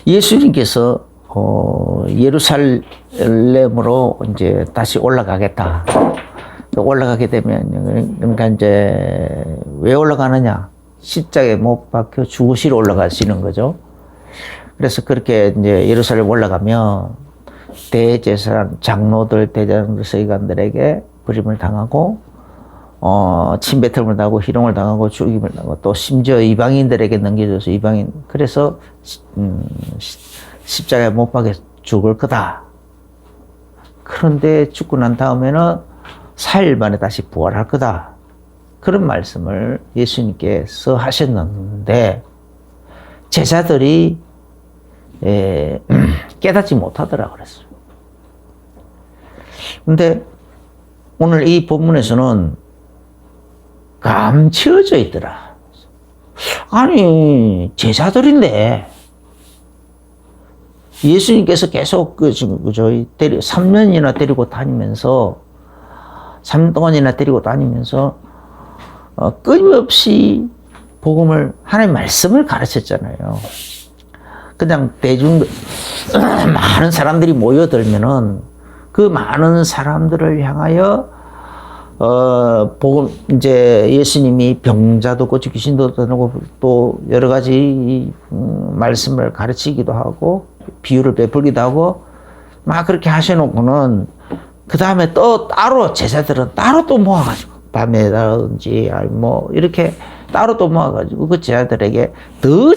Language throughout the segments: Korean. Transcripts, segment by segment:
예수님께서 예루살렘으로 이제 다시 올라가겠다. 올라가게 되면, 그러니까 이제 왜 올라가느냐? 십자가에 못 박혀 죽으시러 올라가시는 거죠. 그래서 그렇게 이제 예루살렘 올라가면 대제사장, 장로들, 대장들, 서기관들에게 버림을 당하고, 침뱉음을 당하고, 희롱을 당하고, 죽임을 당하고, 또 심지어 이방인들에게 넘겨줘서 그래서, 십자가에 못 박혀 죽을 거다. 그런데 죽고 난 다음에는 4일 만에 다시 부활할 거다. 그런 말씀을 예수님께서 하셨는데, 제자들이 깨닫지 못하더라 그랬어요. 근데 오늘 이 본문에서는 감추어져 있더라. 아니, 제자들인데, 예수님께서 계속 3년이나 데리고 다니면서, 3년 동안이나 데리고 다니면서, 끊임없이 복음을, 하나님의 말씀을 가르쳤잖아요. 그냥 많은 사람들이 모여들면은 그 많은 사람들을 향하여, 복음, 이제 예수님이 병자도 고치고 귀신도 떠나고 또 여러 가지 말씀을 가르치기도 하고 비유를 베풀기도 하고 막 그렇게 하셔놓고는 그 다음에 또 따로 제자들은 따로 또 모아가지고 밤에라든지 뭐 이렇게 따로 또 모아가지고 그 제자들에게 더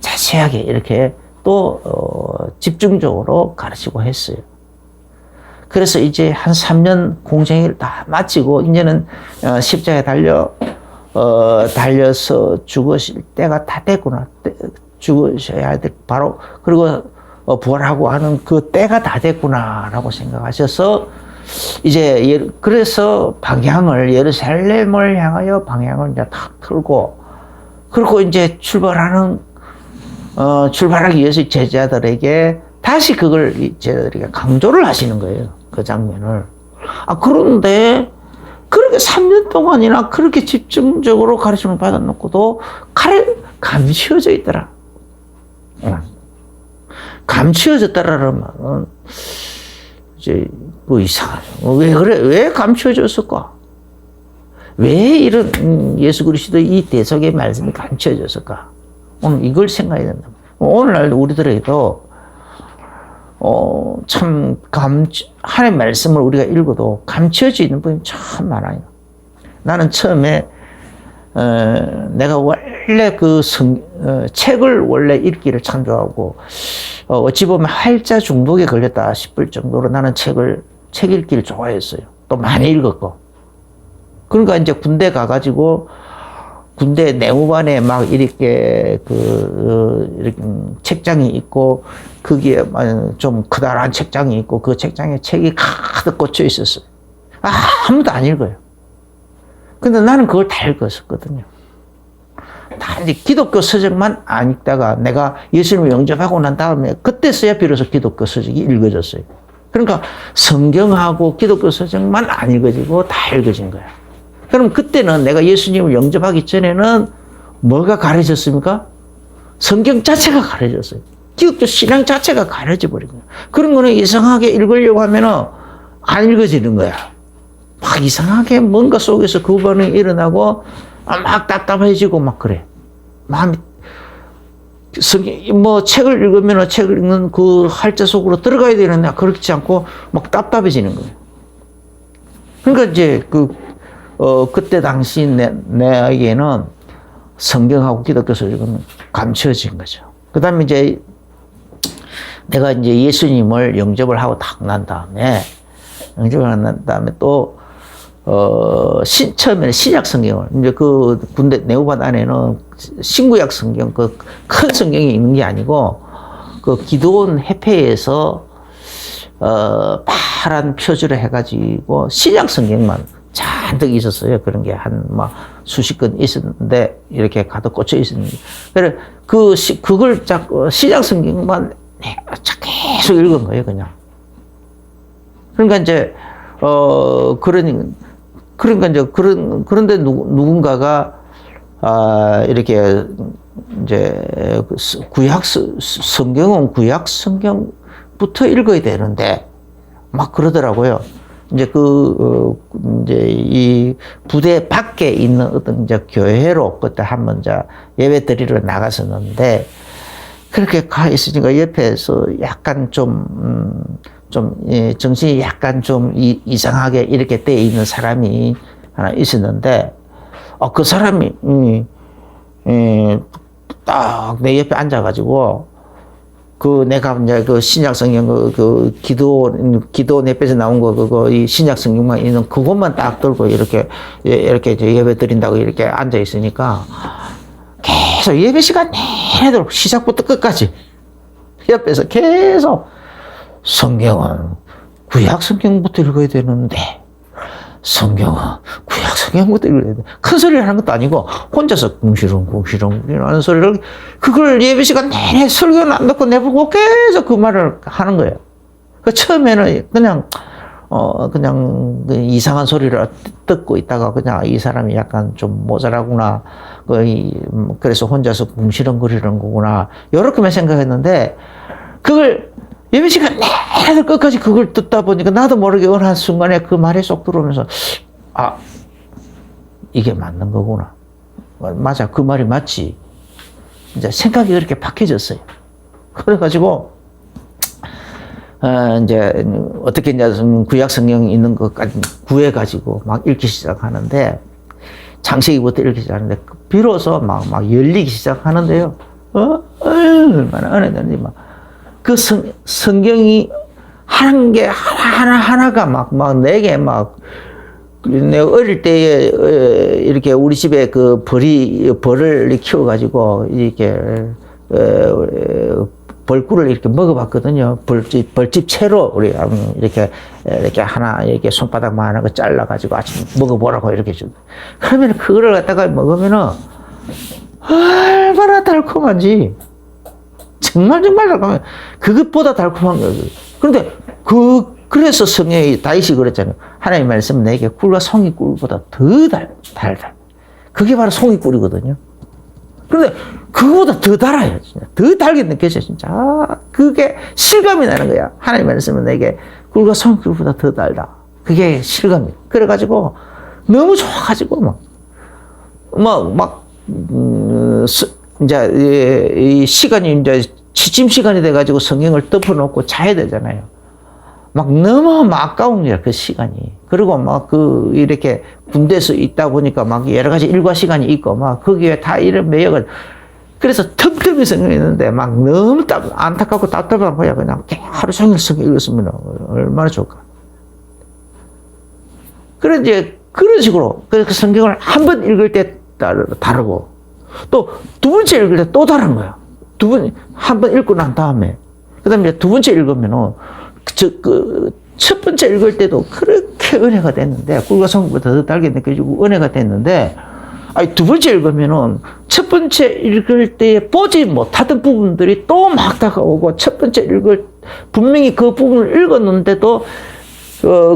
자세하게 이렇게 또 집중적으로 가르치고 했어요. 그래서 이제 한 3년 공생애를 다 마치고 이제는 십자가에 달려서 죽으실 때가 다 됐구나. 죽으셔야 돼. 바로 그리고 부활하고 하는 그 때가 다 됐구나라고 생각하셔서 이제 그래서 예루살렘을 향하여 방향을 이제 탁 틀고 그리고 이제 출발하기 위해서 제자들에게 다시 그걸 제자들에게 강조를 하시는 거예요. 그 장면을. 그런데 그렇게 3년 동안이나 그렇게 집중적으로 가르침을 받아놓고도 감추어져 있더라. 감추어졌다라는 말은 이제 뭐 이상하죠. 왜 감추어졌을까? 왜 이런 예수 그리스도 이 대속의 말씀이 감추어졌을까? 오늘 이걸 생각해야 된다. 오늘날 우리들에게도 참 하나님의 말씀을 우리가 읽어도 감추어져 있는 부분이 참 많아요. 나는 처음에 내가 원래 책을 원래 읽기를 참 좋아하고 어찌 보면 활자 중독에 걸렸다 싶을 정도로 나는 책 읽기를 좋아했어요. 또 많이 읽었고. 그러니까 이제 군대 가가지고 군대 내무반에 막 이렇게 이렇게 책장이 있고 거기에 좀 크다란 책장이 있고 그 책장에 책이 가득 꽂혀 있었어요. 아무도 안 읽어요. 근데 나는 그걸 다 읽었었거든요. 다 이제 기독교 서적만 안 읽다가 내가 예수님을 영접하고 난 다음에 그때서야 비로소 기독교 서적이 읽어졌어요. 그러니까 성경하고 기독교 서적만 안 읽어지고 다 읽어진 거야. 그럼 그때는 내가 예수님을 영접하기 전에는 뭐가 가려졌습니까? 성경 자체가 가려졌어요. 기독교 신앙 자체가 가려져 버린 거야. 그런 거는 이상하게 읽으려고 하면은 안 읽어지는 거야. 막 이상하게 뭔가 속에서 그 반응이 일어나고 막 답답해지고 막 그래. 마음이 책을 읽으면 책을 읽는 그 할자 속으로 들어가야 되는데 그렇지 않고 막 답답해지는 거예요. 그러니까 이제 그때 당시 내에게는 성경하고 기독교 서적은 감추어진 거죠. 그 다음에 이제 내가 이제 예수님을 영접을 하고 딱 난 다음에 또 처음에는 신약 성경을, 이제 그 군대 내후반 안에는 신구약 성경, 그 큰 성경이 있는 게 아니고, 그 기도원 해패에서, 파란 표지를 해가지고, 신약 성경만 잔뜩 있었어요. 그런 게 수십 건 있었는데, 이렇게 가득 꽂혀 있었는데. 그래, 그걸 신약 성경만 계속 읽은 거예요, 그냥. 그러니까 이제, 그런데 누군가가, 이렇게 이제 성경은 구약 성경부터 읽어야 되는데 막 그러더라고요. 이제 이제 이 부대 밖에 있는 어떤 이제 교회로 그때 한번 이제 예배 드리러 나갔었는데 그렇게 가 있으니까 옆에서 약간 예, 정신이 약간 좀 이상하게 이렇게 돼 있는 사람이 하나 있었는데, 그 사람이, 딱 내 옆에 앉아가지고, 내가 이제 신약 성경, 기도 내 뺏어 나온 이 신약 성경만 있는 그것만 딱 들고 이렇게 이제 예배 드린다고 이렇게 앉아 있으니까, 계속 예배 시간 내도록 시작부터 끝까지 옆에서 계속 성경은 구약 성경부터 읽어야 되는데 성경은 구약 성경부터 읽어야 돼. 큰 소리를 하는 것도 아니고 혼자서 궁시렁 하는 소리를 그걸 예배 시간 내내 설교는 안 듣고 내보고 계속 그 말을 하는 거예요. 처음에는 그냥 이상한 소리를 듣고 있다가 그냥 이 사람이 약간 좀 모자라구나. 그래서 혼자서 궁시렁거리는 거구나. 요렇게만 생각했는데 그걸 예배 시간 내내 끝까지 그걸 듣다 보니까 나도 모르게 어느 한순간에 그 말이 쏙 들어오면서 이게 맞는 거구나. 맞아. 그 말이 맞지. 이제 생각이 그렇게 바뀌어졌어요. 그래가지고 이제 어떻게 이제 구약 성경 있는 것까지 구해가지고 막 읽기 시작하는데 창세기부터 읽기 시작하는데 비로소 막 열리기 시작하는데요. 얼마나 은혜된지 그 성경이 하는 게 하나가 막 내게 내가 어릴 때에 이렇게 우리 집에 벌을 키워가지고 이렇게 벌꿀을 이렇게 먹어봤거든요. 벌집 채로 우리 이렇게 하나 이렇게 손바닥만 하는 거 잘라가지고 아침 먹어보라고 이렇게 줘. 그러면 그거를 갖다가 먹으면은 얼마나 달콤한지. 정말 달콤해. 그것보다 달콤한 거예요. 그런데 그래서 성경이 다윗이 그랬잖아요. 하나님 말씀은 내게 꿀과 송이꿀보다 더 달다. 그게 바로 송이꿀이거든요. 그런데 그거보다 더 달아요. 진짜. 더 달게 느껴져, 진짜. 그게 실감이 나는 거야. 하나님 말씀은 내게 꿀과 송이꿀보다 더 달다. 그게 실감이. 그래가지고 너무 좋아가지고 이제 이 시간이 이제 취침 시간이 돼가지고 성경을 덮어놓고 자야 되잖아요. 너무 아까운 거야, 그 시간이. 그리고 이렇게 군대에서 있다 보니까 여러 가지 일과 시간이 있고, 거기에 다 이런 매역을. 그래서 틈틈이 성경이 있는데, 너무 안타깝고 답답한 거야. 그냥 하루 종일 성경 읽었으면 얼마나 좋을까. 그래, 이제 그런 식으로. 그 성경을 한 번 읽을 때 다르고, 또 두 번째 읽을 때 또 다른 거야. 한 번 읽고 난 다음에. 그 다음에 두 번째 읽으면은, 첫 번째 읽을 때도 그렇게 은혜가 됐는데, 꿀과 송이보다 더 달게 느껴지고 은혜가 됐는데, 두 번째 읽으면은, 첫 번째 읽을 때 보지 못하던 부분들이 또 막 다가오고, 첫 번째 분명히 그 부분을 읽었는데도,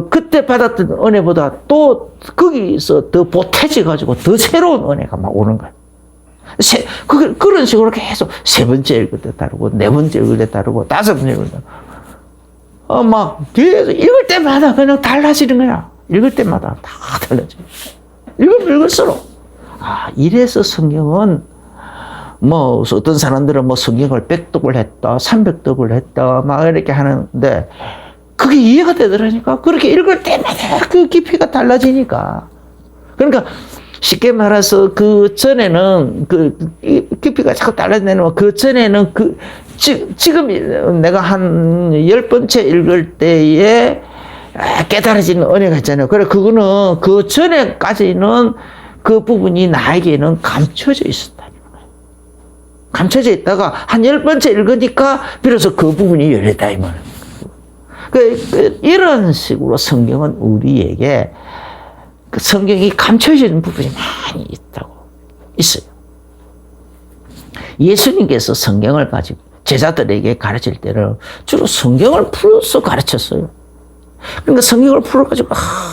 그때 받았던 은혜보다 또 거기서 더 보태져가지고 더 새로운 은혜가 막 오는 거야. 그런 식으로 계속 세 번째 읽을 때 다르고, 네 번째 읽을 때 다르고, 다섯 번째 읽을 때 다르고. 계속 읽을 때마다 그냥 달라지는 거야. 읽을 때마다 다 달라져. 읽으면 읽을수록. 이래서 성경은, 어떤 사람들은 성경을 100독을 했다, 300독을 했다, 이렇게 하는데, 그게 이해가 되더라니까. 그렇게 읽을 때마다 그 깊이가 달라지니까. 그러니까, 쉽게 말해서 그 전에는 깊이가 자꾸 달라지는 그 전에는 지금 내가 한 10번째 읽을 때에 깨달아지는 은혜가 있잖아요. 그래, 그거는 그 전에까지는 그 부분이 나에게는 감춰져 있었다는 거예요. 감춰져 있다가 한 10번째 읽으니까 비로소 그 부분이 열렸다, 이 말이에요. 이런 식으로 성경은 우리에게 성경이 감춰지는 부분이 많이 있어요. 예수님께서 성경을 가지고 제자들에게 가르칠 때는 주로 성경을 풀어서 가르쳤어요. 그러니까 성경을 풀어가지고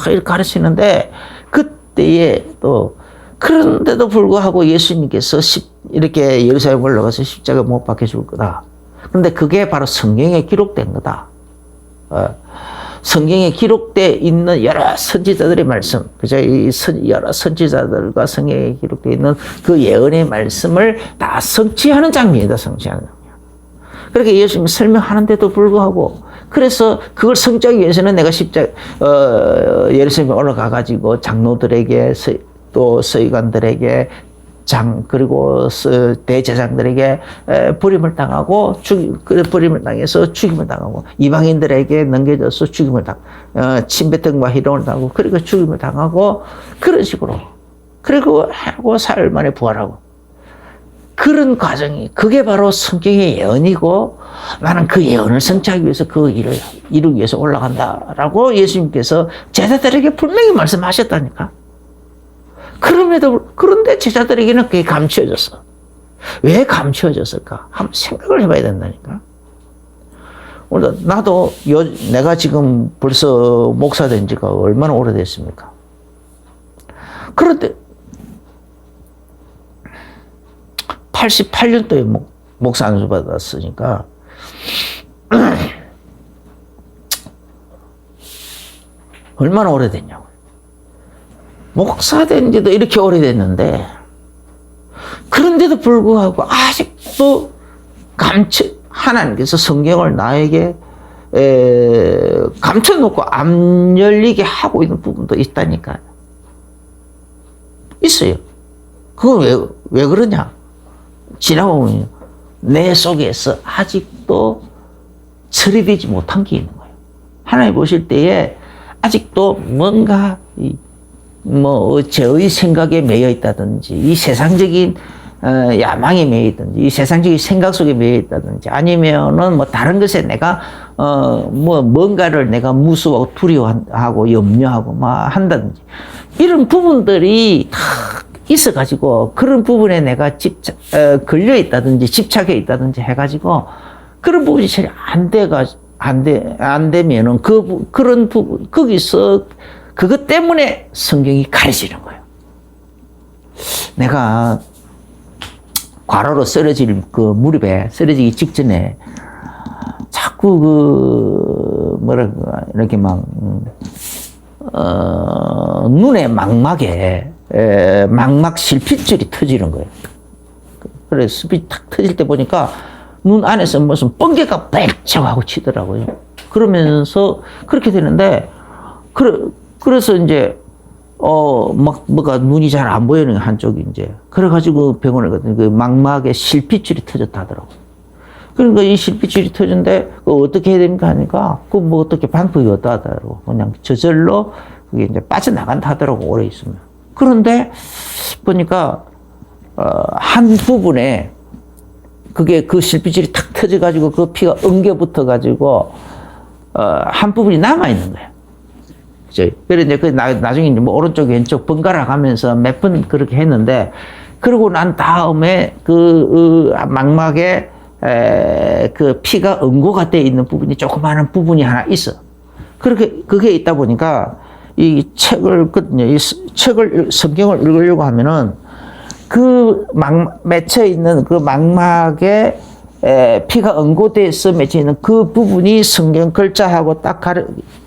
이렇게 가르치는데 그때에 또 그런데도 불구하고 예수님께서 이렇게 예루살렘 올라가서 십자가 못 박혀 줄 거다. 그런데 그게 바로 성경에 기록된 거다. 성경에 기록되어 있는 여러 선지자들의 말씀, 그죠? 여러 선지자들과 성경에 기록되어 있는 그 예언의 말씀을 다 성취하는 장면이다, 성취하는 장면. 그렇게 예수님이 설명하는데도 불구하고, 그래서 그걸 성취하기 위해서는 내가 예루살렘에 올라가가지고 장로들에게, 또 서기관들에게, 그리고 대제사장들에게 버림을 당하고, 버림을 당해서 죽임을 당하고, 이방인들에게 넘겨져서 죽임을 침뱉음과 희롱을 당하고, 그리고 죽임을 당하고, 그런 식으로. 그리고 하고 사흘 만에 부활하고. 그런 과정이, 그게 바로 성경의 예언이고, 나는 그 예언을 성취하기 위해서 그 일을 이루기 위해서 올라간다라고 예수님께서 제자들에게 분명히 말씀하셨다니까. 그런데 제자들에게는 그게 감추어졌어. 왜 감추어졌을까? 한번 생각을 해봐야 된다니까. 나도 내가 지금 벌써 목사 된 지가 얼마나 오래됐습니까? 그런데 88년도에 목사 안수 받았으니까 얼마나 오래됐냐고. 목사 된 지도 이렇게 오래됐는데, 그런데도 불구하고 아직도 하나님께서 성경을 나에게 감춰놓고 안 열리게 하고 있는 부분도 있다니까요. 있어요. 그건 왜 그러냐? 지나고 보면 내 속에서 아직도 처리되지 못한 게 있는 거예요. 하나님 보실 때에 아직도 뭔가 저의 생각에 매여 있다든지, 이 세상적인 야망에 매여 있든지, 이 세상적인 생각 속에 매여 있다든지, 아니면은 다른 것에 내가 뭔가를 내가 무서워하고 두려워하고 염려하고 한다든지, 이런 부분들이 다 있어가지고, 그런 부분에 내가 걸려 있다든지, 집착해 있다든지 해가지고, 그런 부분이 잘 안 되면은 그런 부분, 거기서 그것 때문에 성경이 가려지는 거예요. 내가 과로로 쓰러질 무릎에 쓰러지기 직전에 자꾸 이렇게 눈에 망막 실핏줄이 터지는 거예요. 그래서 실핏 탁 터질 때 보니까 눈 안에서 무슨 번개가 빽쩍 하고 치더라고요. 그러면서 그렇게 되는데, 그래서 이제, 뭐가 눈이 잘 안 보이는 한쪽이 이제. 그래가지고 병원에 갔더니 그 망막에 실핏줄이 터졌다 하더라고. 그러니까 이 실핏줄이 터졌는데, 어떻게 해야 됩니까? 하니까, 어떻게 방법이 없다 하더라고. 그냥 저절로 그게 이제 빠져나간다 하더라고, 오래 있으면. 그런데 보니까, 한 부분에, 그 실핏줄이 탁 터져가지고 그 피가 엉겨 붙어가지고, 한 부분이 남아있는 거야. 그래, 이제 나중에 이제 오른쪽, 왼쪽 번갈아 가면서 몇 번 그렇게 했는데, 그러고 난 다음에 망막에 그 피가 응고가 되어 있는 부분이 조그마한 부분이 하나 있어. 그게 있다 보니까 이 책을 성경을 읽으려고 하면은 맺혀 있는 그 망막에 피가 응고돼서 맺혀 있는 그 부분이 성경 글자하고 딱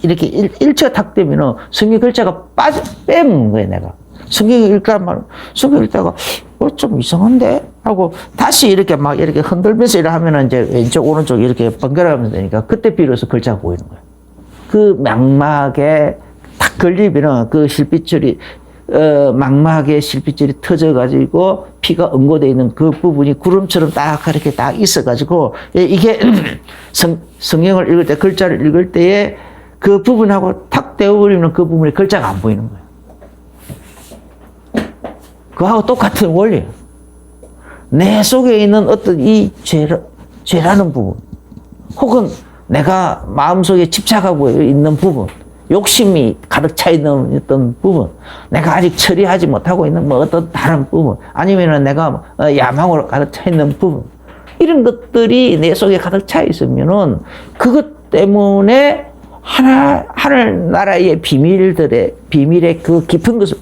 이렇게 일치가 탁 되면은 성경 글자가 빼먹는 거예요, 내가. 성경 읽다가, 좀 이상한데? 하고 다시 이렇게 흔들면서 하면은 이제 왼쪽, 오른쪽 이렇게 번갈아 가면서 되니까 그때 비로소 글자가 보이는 거예요. 그 망막에 탁 걸리면은 그 실핏줄이 망막에 실핏줄이 터져가지고 피가 응고되어 있는 그 부분이 구름처럼 딱 이렇게 딱 있어가지고, 이게 성경을 읽을 때, 글자를 읽을 때에 그 부분하고 탁 떼어버리면 그 부분에 글자가 안 보이는 거예요. 그거하고 똑같은 원리예요. 내 속에 있는 어떤 이 죄라는 부분, 혹은 내가 마음속에 집착하고 있는 부분, 욕심이 가득 차 있는 어떤 부분, 내가 아직 처리하지 못하고 있는 어떤 다른 부분, 아니면은 내가 야망으로 가득 차 있는 부분, 이런 것들이 내 속에 가득 차 있으면은 그것 때문에 하늘나라의 비밀의 그 깊은 것을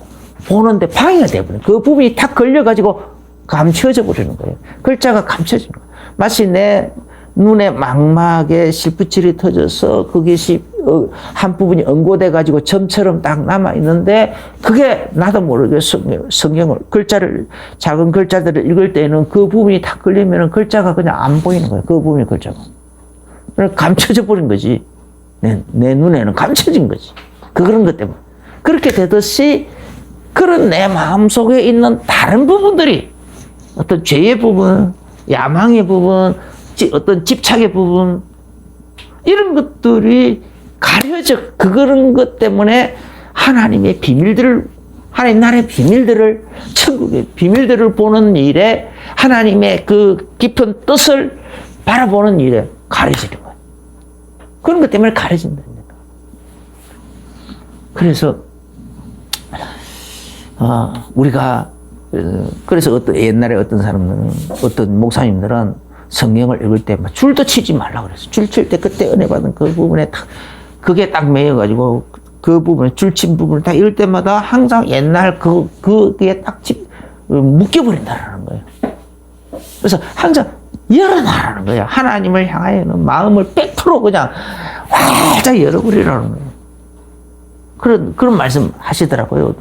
보는데 방해가 돼버려요. 그 부분이 탁 걸려가지고 감춰져 버리는 거예요. 글자가 감춰지는 거예요. 마치 내 눈에 망막에 실핏줄이 터져서 그것이 한 부분이 응고돼 가지고 점처럼 딱 남아 있는데 그게 나도 모르게 성경을 글자를 작은 글자들을 읽을 때는 그 부분이 탁 걸리면 글자가 그냥 안 보이는 거예요. 그 부분이 글자가 감춰져 버린 거지. 내 눈에는 감춰진 거지. 그런 것 때문에 그렇게 되듯이 그런 내 마음 속에 있는 다른 부분들이 어떤 죄의 부분, 야망의 부분, 어떤 집착의 부분 이런 것들이 가려져 그런 것 때문에 하나님의 비밀들을 하나님 나라의 비밀들을 천국의 비밀들을 보는 일에 하나님의 그 깊은 뜻을 바라보는 일에 가려지는 거예요. 그런 것 때문에 가려진답니다. 그래서 우리가 그래서 옛날에 어떤 사람들은 어떤 목사님들은 성경을 읽을 때 줄도 치지 말라 그랬어. 줄 칠 때 그때 은혜 받은 그 부분에 딱 그게 딱 매여가지고 그 부분에 줄 친 부분을 딱 읽을 때마다 항상 옛날 그게 딱 묶여버린다라는 거예요. 그래서 항상 열어놔라는 거예요. 하나님을 향하여는 마음을 100% 그냥 활짝 열어버리라는 거예요. 그런 말씀 하시더라고요.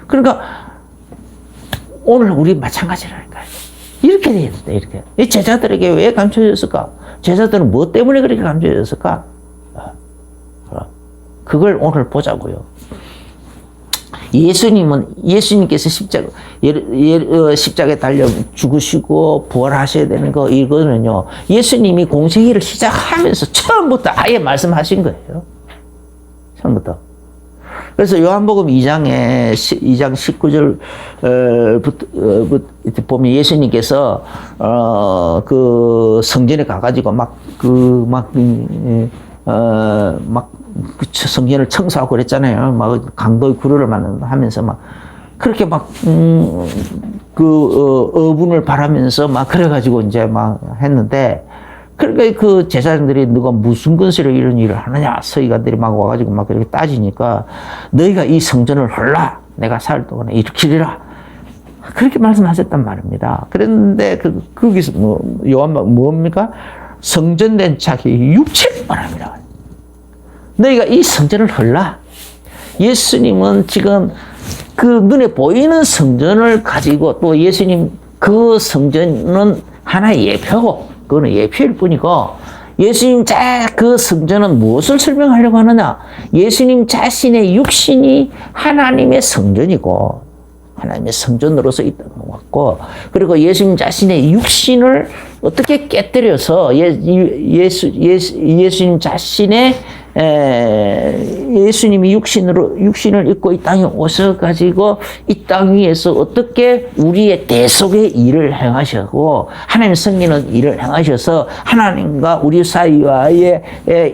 그러니까 오늘 우리 마찬가지라니까요. 이렇게 돼야 된다, 이렇게. 이 제자들에게 왜 감춰졌을까? 제자들은 뭐 때문에 그렇게 감춰졌을까? 그걸 오늘 보자고요. 예수님께서 십자가에 달려 죽으시고 부활하셔야 되는 거, 이거는요, 예수님이 공생애를 시작하면서 처음부터 아예 말씀하신 거예요. 처음부터. 그래서 요한복음 2장 19절, 보면 예수님께서, 그 성전에 가가지고 성전을 청소하고 그랬잖아요. 막 강도의 구루를 하면서 그렇게 어분을 바라면서 그래가지고 이제 했는데, 그러니까 그 제사장들이 너가 무슨 근세로 이런 일을 하느냐, 서기관들이 와가지고 그렇게 따지니까 너희가 이 성전을 헐라 내가 사흘 동안 일으키리라 그렇게 말씀하셨단 말입니다. 그런데 거기서 요한복음 뭡니까? 성전된 자기 육체를 말합니다. 너희가 이 성전을 헐라. 예수님은 지금 그 눈에 보이는 성전을 가지고 또 예수님 그 성전은 하나의 예표고 그거는 예표일 뿐이고 예수님 그 성전은 무엇을 설명하려고 하느냐? 예수님 자신의 육신이 하나님의 성전이고 하나님의 성전으로서 있다는 것 같고 그리고 예수님 자신의 육신을 어떻게 깨뜨려서 예수님 자신의 예수님이 육신을 입고 이 땅에 오셔가지고 이 땅 위에서 어떻게 우리의 대속의 일을 행하시고 하나님의 섬기는 일을 행하셔서 하나님과 우리 사이에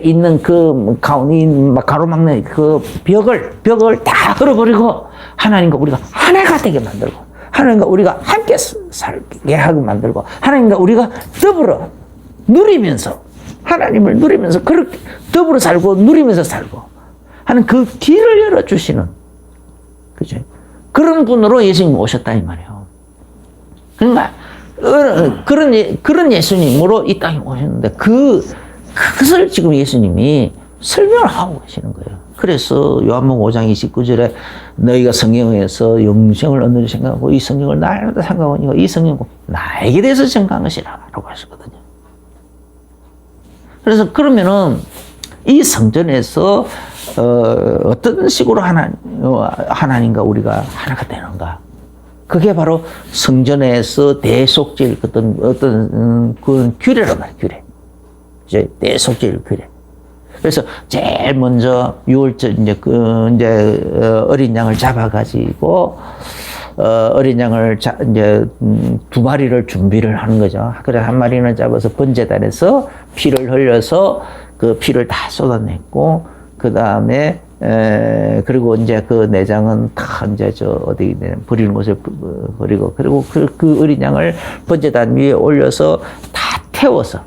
있는 그 가로막는 그 벽을 다 걸어버리고 하나님과 우리가 하나가 되게 만들고 하나님과 우리가 함께 살게 하고 만들고 하나님과 우리가 더불어 누리면서 하나님을 누리면서 그렇게 더불어 살고 누리면서 살고 하는 그 길을 열어주시는 그죠? 그런 분으로 예수님이 오셨다 이 말이에요. 그러니까 그런 예수님으로 이 땅에 오셨는데 그것을 지금 예수님이 설명을 하고 계시는 거예요. 그래서 요한복음 5장 29절에 너희가 성경에서 영생을 얻는 생각하고 이 성경을 나에게 생각하니까 이 성경은 나에게 대해서 생각한 것이라 라고 하셨거든요. 그래서 그러면은 이 성전에서 어떤 식으로 하나님과 우리가 하나가 되는가? 그게 바로 성전에서 대속죄일 어떤 그런 규례란 말이에요. 규례. 이제 대속죄일 규례. 그래서 제일 먼저 6월절 이제 어린 양을 잡아가지고 어린 양을 이제 2마리를 준비를 하는 거죠. 그래서 1마리는 잡아서 번제단에서 피를 흘려서 그 피를 다 쏟아냈고 그 다음에 그리고 이제 그 내장은 다 이제 어디 버리는 곳에 버리고 그리고 그 어린 양을 번제단 위에 올려서 다 태워서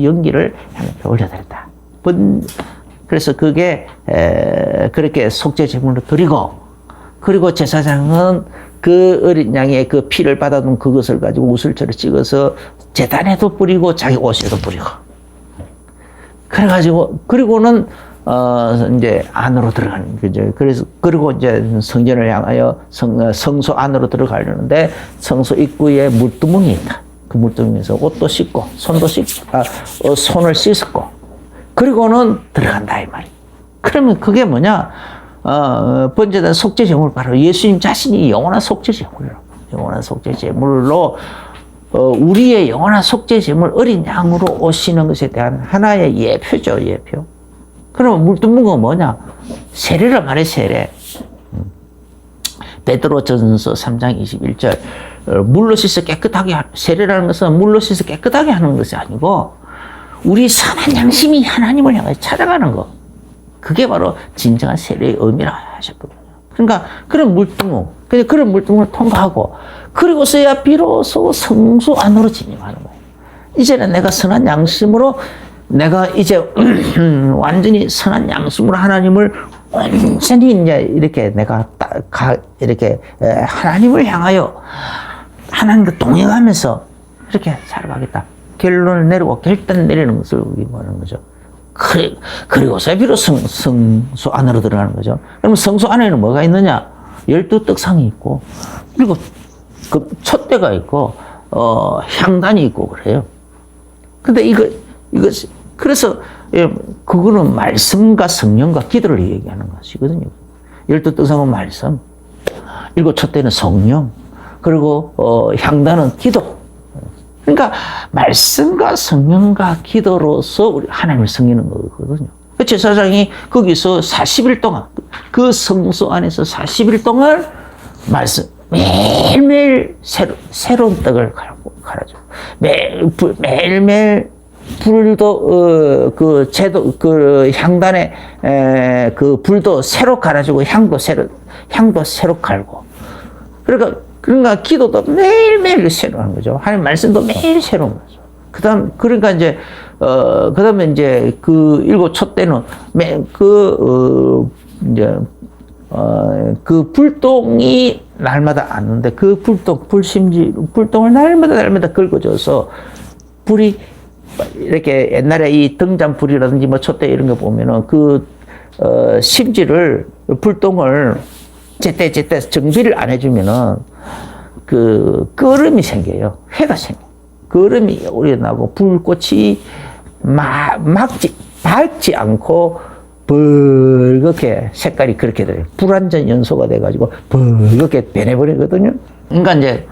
연기를 하나님께 올려드렸다. 그래서 그게 그렇게 속죄 제물로 드리고 그리고 제사장은 그 어린 양의 그 피를 받아둔 그것을 가지고 우슬처럼 찍어서 제단에도 뿌리고 자기 옷에도 뿌리고. 그래가지고, 그리고는, 이제 안으로 들어가는 거죠. 그래서, 그리고 이제 성전을 향하여 성소 안으로 들어가려는데 성소 입구에 물두멍이 있다. 그 물두멍에서 옷도 씻고, 손도 씻고, 손을 씻고, 그리고는 들어간다, 이 말이에요. 그러면 그게 뭐냐? 번제된 속죄 제물, 바로 예수님 자신이 영원한 속죄 제물이라고. 영원한 속죄 제물로, 우리의 영원한 속죄 제물 어린 양으로 오시는 것에 대한 하나의 예표죠, 예표. 그러면 물두멍은 뭐냐? 세례를 말해, 세례. 베드로전서 3장 21절. 물로 씻어 깨끗하게, 세례라는 것은 물로 씻어 깨끗하게 하는 것이 아니고, 우리 선한 양심이 하나님을 향해 찾아가는 것. 그게 바로 진정한 세례의 의미라 하셨거든요. 그러니까 그런 물두멍, 그런 물두멍을 통과하고, 그리고서야 비로소 성소 안으로 진입하는 거예요. 이제는 내가 선한 양심으로, 내가 이제 완전히 선한 양심으로 하나님을 온전히 이제 이렇게 내가 이렇게 하나님을 향하여 하나님과 동행하면서 이렇게 살아가겠다. 결론을 내리고 결단 내리는 것을 의미하는 거죠. 그리고서 비로소 성소 안으로 들어가는 거죠. 그럼 성소 안에는 뭐가 있느냐? 12떡상이 있고, 그리고 그 촛대가 있고, 향단이 있고 그래요. 근데 그래서, 그거는 말씀과 성령과 기도를 얘기하는 것이거든요. 12떡상은 말씀, 그리고 촛대는 성령, 그리고, 향단은 기도. 그러니까, 말씀과 성령과 기도로서 우리 하나님을 섬기는 거거든요. 그 제사장이 거기서 40일 동안, 그 성소 안에서 40일 동안 매일매일 새로운 떡을 갈아줘. 매일매일 불도, 그 향단에, 그 불도 새로 갈아주고 향도 새로 갈고. 그러니까 기도도 매일매일 새로 하는 거죠. 하나님 말씀도 매일 새로운 거죠. 그러니까 이제, 그다음에 이제 그 일곱 촛대는 그 불똥이 날마다 앉는데 그 불똥을 날마다 긁어줘서 불이 이렇게 옛날에 이 등잔불이라든지 뭐 촛대 이런 거 보면은 심지를 불똥을 제때 정비를 안 해주면은 그 끄름이 생겨요. 회가 생겨. 끄름이 오래 나고 불꽃이 밝지 않고 벌겋게 색깔이 그렇게 돼요. 불완전 연소가 돼가지고 벌겋게 변해버리거든요. 그러니까 이제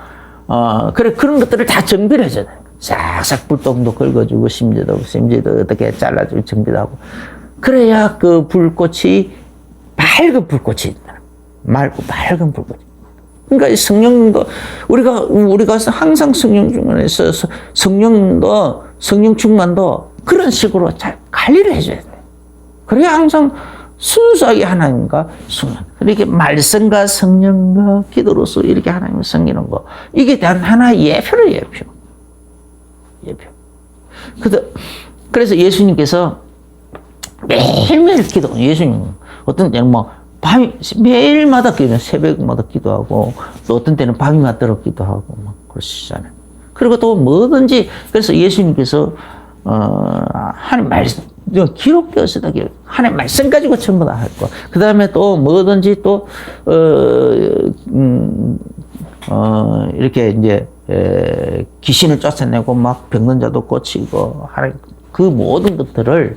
그런 것들을 다 정비를 해줘야 돼요. 싹싹 불똥도 긁어주고 심지도 어떻게 잘라주고 정비도 하고 그래야 그 불꽃이 밝은 불꽃이 있다. 밝은 불꽃. 그러니까 이 성령도 우리가 항상 성령 충만에서 성령 충만도 그런 식으로 잘 관리를 해줘야 돼. 그래야 항상 순수하게 하나님과 이렇게 말씀과 성령과 기도로서 이렇게 하나님을 섬기는 거. 이게 대한 하나의 예표. 그래서 예수님께서 매일매일 예수님 어떤 때는 매일마다 새벽마다 기도하고 또 어떤 때는 밤이 맞도록 기도하고 그러시잖아요. 그리고 또 뭐든지 그래서 예수님께서 하나님 말씀 기록되었다. 하나님 말씀 가지고 전부 다 할 거. 그 다음에 또 뭐든지 또 이렇게 이제 귀신을 쫓아내고 막 병든 자도 고치고 그 모든 것들을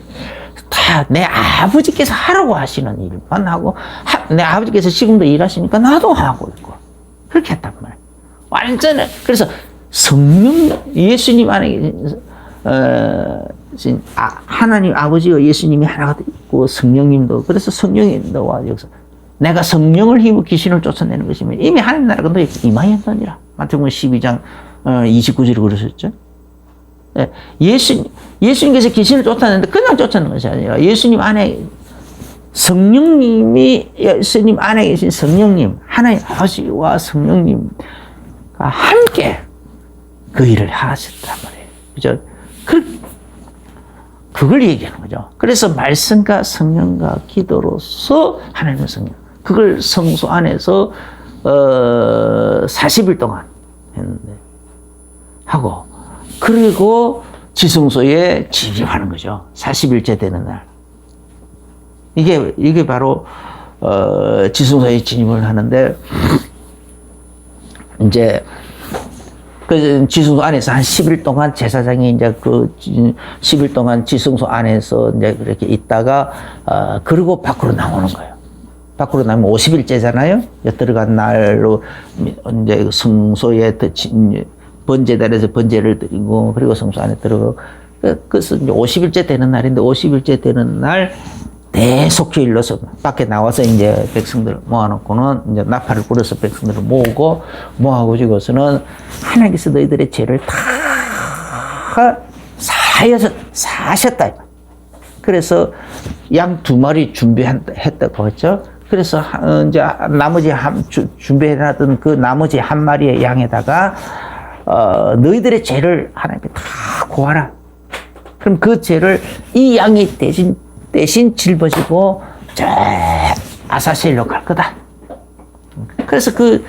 다 내 아버지께서 하라고 하시는 일만 하고 내 아버지께서 지금도 일하시니까 나도 하고 있고 그렇게 했단 말이에요. 완전히 그래서 성령 예수님 안에 하나님 아버지와 예수님이 하나가 있고 성령님도 그래서 성령님도 여기서 내가 성령을 힘으로 귀신을 쫓아내는 것이면 이미 하나님 나라가 너에게 임하였느니라. 마태복음 12장 29절에 그러셨죠. 예수님께서 귀신을 쫓아내는데 그냥 쫓아내는 것이 아니라 예수님 안에 예수님 안에 계신 성령님, 하나님 아버지와 성령님과 함께 그 일을 하셨단 말이에요. 그죠? 그걸 얘기하는 거죠. 그래서 말씀과 성령과 기도로서 하나님의 성령. 그걸 성소 안에서 40일 동안 했는데 하고 그리고 지성소에 진입하는 거죠. 40일째 되는 날. 이게 바로 지성소에 진입을 하는데 이제 그 지성소 안에서 한 10일 동안 제사장이 이제 그 10일 동안 지성소 안에서 이제 그렇게 있다가 그리고 밖으로 나오는 거예요. 밖으로 나오면 50일째잖아요. 들어간 날로 이제 성소에 번제단에서 번제를 드리고 그리고 성소 안에 들어가고 그래서 이제 50일째 되는 날인데 50일째 되는 날 대속죄일로서 밖에 나와서 이제 백성들을 모아놓고는 이제 나팔을 불어서 백성들을 모아가지고서는 하나님께서 너희들의 죄를 다 사하셨다. 그래서 양 2마리 준비했다고 했죠. 그래서 이제 나머지 준비해놨던 그 나머지 1마리의 양에다가 너희들의 죄를 하나님께 다 고하라. 그럼 그 죄를 이 양이 대신 짊어지고 저 아사셀로 갈 거다. 그래서 그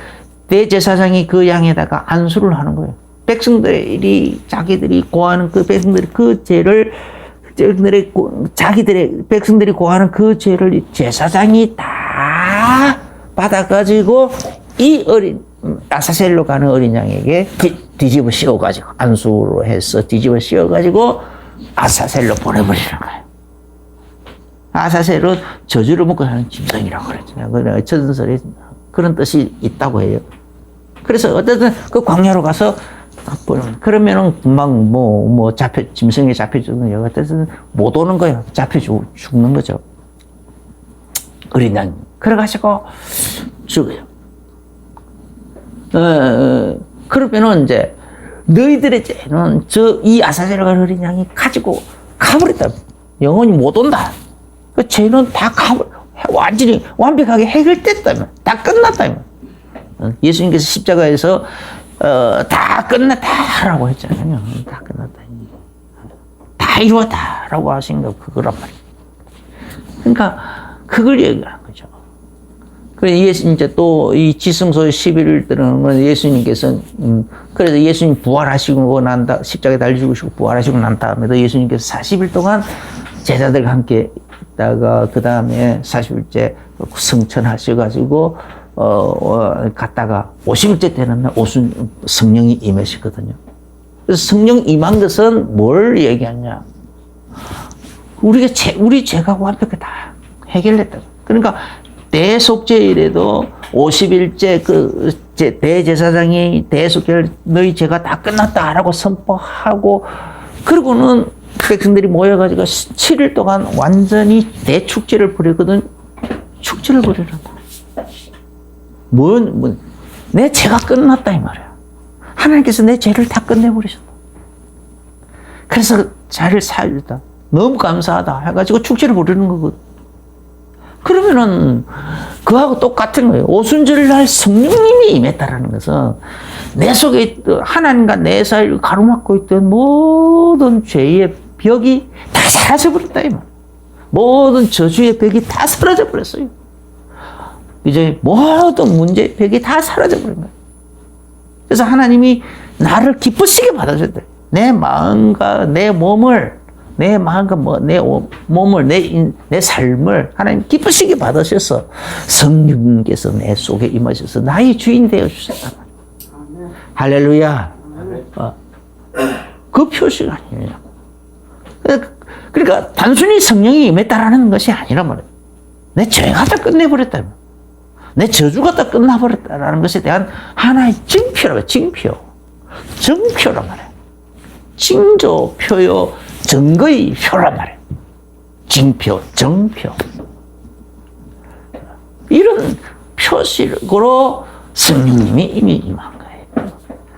대제사장이 그 양에다가 안수를 하는 거예요. 자기들이 고하는 그 백성들이 그 죄를 백성들이 고하는 그 죄를 제사장이 다 받아가지고 이 아사셀로 가는 어린 양에게 뒤집어 씌워가지고 안수로 해서 뒤집어 씌워가지고 아사셀로 보내버리는 거예요. 아사셀은 저주를 먹고 사는 짐승이라고 그랬잖아요. 전설에 그런 뜻이 있다고 해요. 그래서 어쨌든 그 광야로 가서 그러면은 금방 짐승에 잡혀주는 여가 뜻은 못 오는 거예요. 죽는 거죠. 어린 양. 그래가지고 죽어요. 그러면은 이제 너희들의 죄는 이 아사셀로 가는 어린 양이 가지고 가버렸다. 영원히 못 온다. 그 죄는 다 완전히 완벽하게 해결됐다면, 다 끝났다면. 예수님께서 십자가에서 다 끝났다라고 했잖아요. 다 끝났다. 다 이루었다라고 하신 거 그거란 말이에요. 그러니까 그걸 얘기하는 거죠. 그래서 예수님 이제 또 이 지성소 11일 들은 건 예수님께서 그래서 예수님 부활하시고 십자가에 달려 죽으시고 부활하시고 난 다음에도 예수님께서 40일 동안 제자들과 함께 있다가 그 다음에 40일째 성천하셔가지고 갔다가 50일째 되는 날 성령이 임하시거든요. 그래서 성령 임한 것은 뭘 얘기하냐? 우리 죄가 완벽하게 다 해결됐다. 그러니까 대속죄일에도 50일째 그 대제사장이 대속죄를 너희 죄가 다 끝났다라고 선포하고 그리고는 백성들이 모여가지고 7일 동안 완전히 대축제를 벌이거든. 축제를 벌이란다. 내 죄가 끝났다 이 말이야. 하나님께서 내 죄를 다 끝내버리셨다. 그래서 자를 살렸다. 너무 감사하다 해가지고 축제를 벌이는 거거든. 그러면은 그하고 똑같은 거예요. 오순절날 성령님이 임했다라는 것은 내 속에 있던 하나님과 내 사이를 가로막고 있던 모든 죄의 벽이 다 사라져버렸다 이 말. 모든 저주의 벽이 다 사라져버렸어요. 이제 모든 문제의 벽이 다 사라져버린 거예요. 그래서 하나님이 나를 기쁘시게 받아줬대. 내 마음과 내 몸을 내 몸을, 내 삶을 하나님 기쁘시게 받으셔서 성령님께서 내 속에 임하셔서 나의 주인 되어주셨다. 할렐루야. 그 표시가 아니에요. 그러니까 단순히 성령이 임했다라는 것이 아니란 말이에요. 내 죄가 다 끝내버렸다. 내 저주가 다 끝나버렸다라는 것에 대한 하나의 증표라고, 증표란 말이에요. 징조표요. 증거의 표란 말이에요. 징표, 정표. 이런 표식으로 성령님이 이미 임한 거예요.